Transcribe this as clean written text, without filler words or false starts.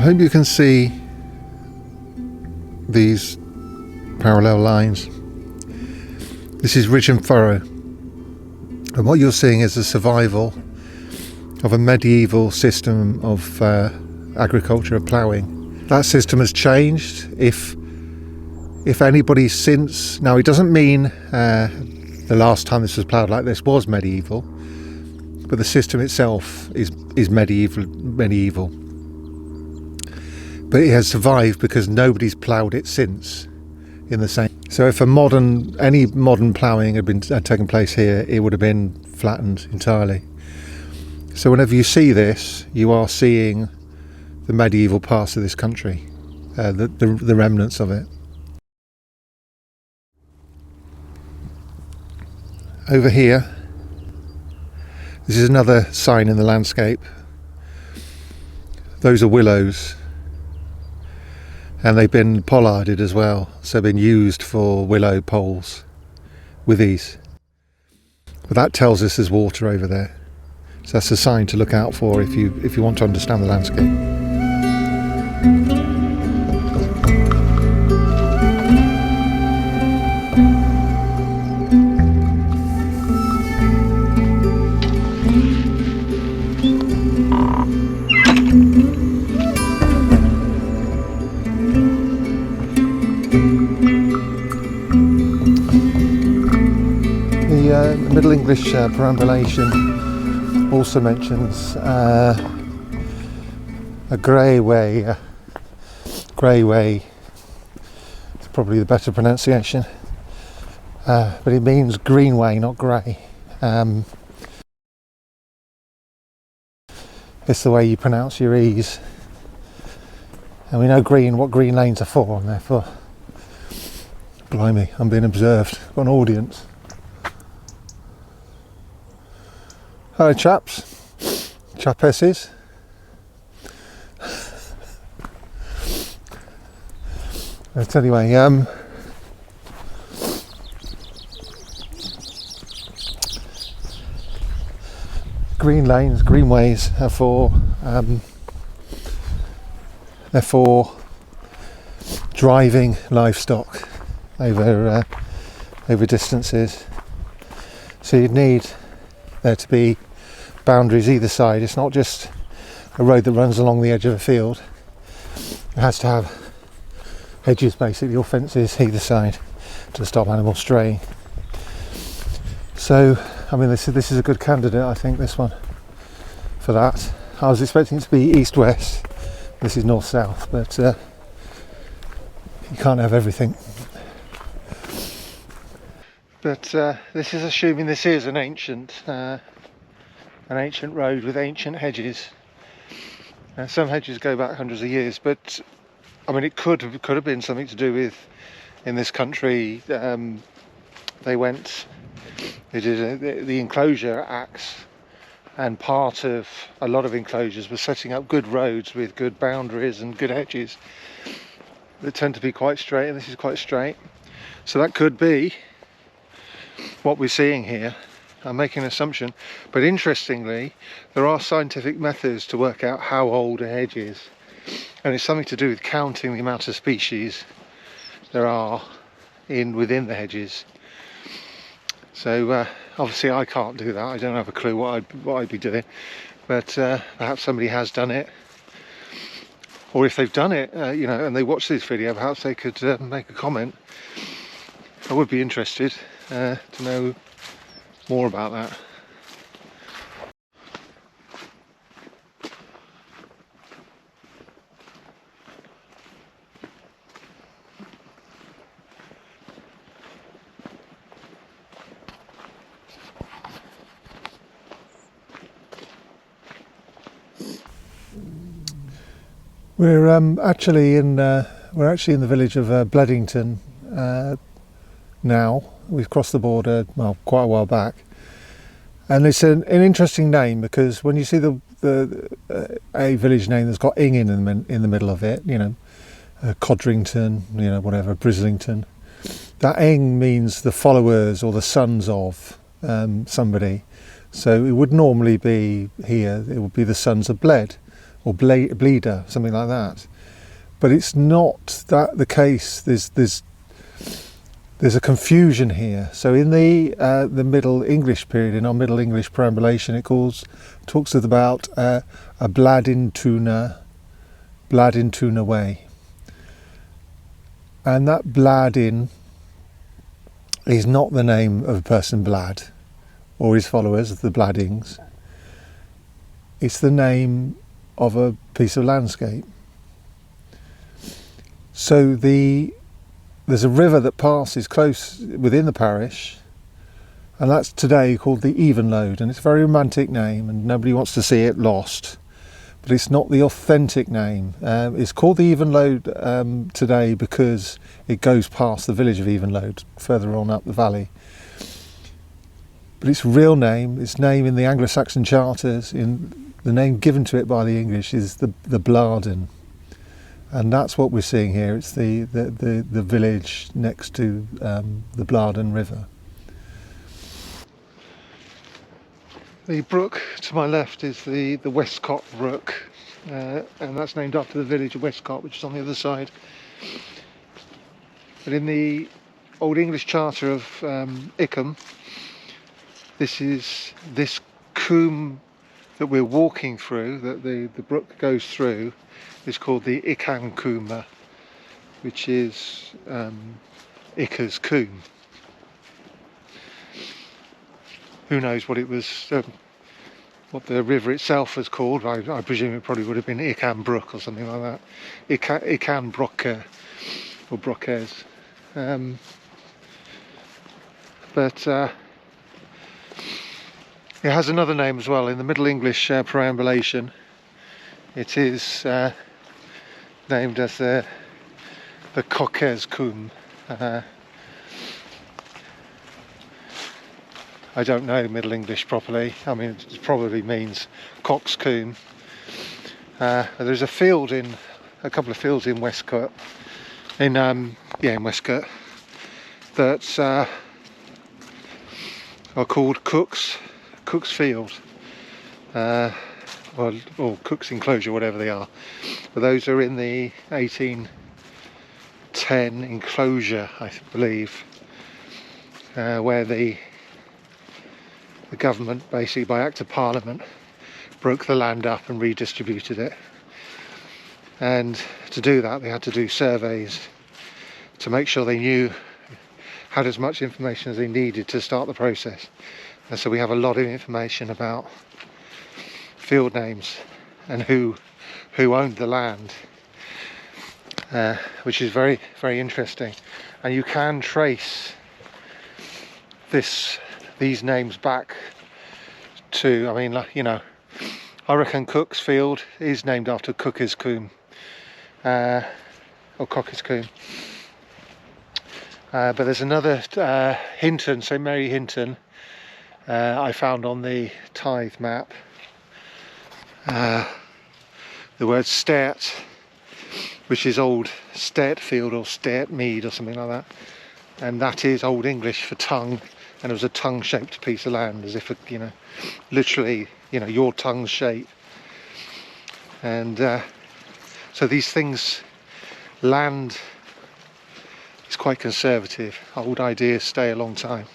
hope you can see these parallel lines. This is ridge and furrow, and what you're seeing is the survival of a medieval system of agriculture, of ploughing. That system has changed. If anybody since, now it doesn't mean the last time this was ploughed like this was medieval, but the system itself is medieval. But it has survived because nobody's ploughed it since in the same. So if any modern ploughing had taken place here, it would have been flattened entirely. So whenever you see this, you are seeing the medieval past of this country, the remnants of it. Over here, this is another sign in the landscape. Those are willows, and they've been pollarded as well, so they've been used for willow poles with ease. But that tells us there's water over there, so that's a sign to look out for if you want to understand the landscape. The Middle English perambulation also mentions a greenway. Greenway is probably the better pronunciation, but it means greenway, not grey. It's the way you pronounce your E's, and we know what green lanes are for, and therefore, blimey, I'm being observed. I've got an audience. Hello chaps, chapesses. But anyway, green lanes, greenways are for they're for driving livestock over distances. So you'd need there to be boundaries either side. It's not just a road that runs along the edge of a field. It has to have hedges, basically, or fences either side to stop animals straying. So, I mean, this is a good candidate, I think, this one, for that. I was expecting it to be east-west. This is north-south, but you can't have everything. But this is assuming this is an ancient road with ancient hedges. Some hedges go back hundreds of years, but I mean, it could have been something to do with, in this country, they did the Enclosure Acts, and part of a lot of enclosures was setting up good roads with good boundaries and good hedges that tend to be quite straight, and this is quite straight. So that could be what we're seeing here. I'm making an assumption, but interestingly, there are scientific methods to work out how old a hedge is, and it's something to do with counting the amount of species there are within the hedges. So obviously I can't do that. I don't have a clue what I'd be doing, but perhaps somebody has done it, or if they've done it, and they watch this video, perhaps they could make a comment. I would be interested to know more about that. We're actually in the village of Bledington now. We've crossed the border, well, quite a while back, and it's an interesting name because when you see a village name that's got ing in the middle of it, Codrington, whatever, Brislington, that ing means the followers or the sons of somebody. So it would normally be here, it would be the sons of Bled, or Bleeder, something like that. But it's not that the case. There's a confusion here. So in the Middle English period, in our Middle English perambulation, it talks about a Bledington way, and that Bladen is not the name of a person Blad or his followers, the Bladings. It's the name of a piece of landscape. So there's a river that passes close within the parish, and that's today called the Evenlode, and it's a very romantic name and nobody wants to see it lost, but it's not the authentic name. It's called the Evenlode today because it goes past the village of Evenlode further on up the valley, but its real name, its name in the Anglo-Saxon charters, in the name given to it by the English, is the Bladen. And that's what we're seeing here. It's the village next to the Bladen River. The brook to my left is the Westcote Brook, and that's named after the village of Westcote, which is on the other side. But in the Old English Charter of Icomb, this combe that we're walking through, that the brook goes through, is called the Icancomb, which is Ica's combe. Who knows what it was, what the river itself was called. I presume it probably would have been Icomb Brook or something like that. Icomb Brook or Brookes. But it has another name as well in the Middle English perambulation. It is named as the Icacomb. I don't know Middle English properly. I mean, it probably means coxcomb. There's a couple of fields in Westcote, in Westcote, that are called Cook's Field, or Cook's Enclosure, whatever they are. But those are in the 1810 enclosure, I believe, where the government, basically by Act of Parliament, broke the land up and redistributed it. And to do that, they had to do surveys to make sure they had as much information as they needed to start the process. And so we have a lot of information about field names and who owned the land, which is very, very interesting. And you can trace these names back to, I mean, I reckon Cook's Field is named after Cookiscomb, or Cockiscomb. But there's another Hinton, St Mary Hinton, I found on the tithe map. The word Sturt, which is Old Sturt Field or Sturt Mead or something like that, and that is Old English for tongue, and it was a tongue-shaped piece of land, as if literally, your tongue's shape. And so these things, land is quite conservative. Old ideas stay a long time.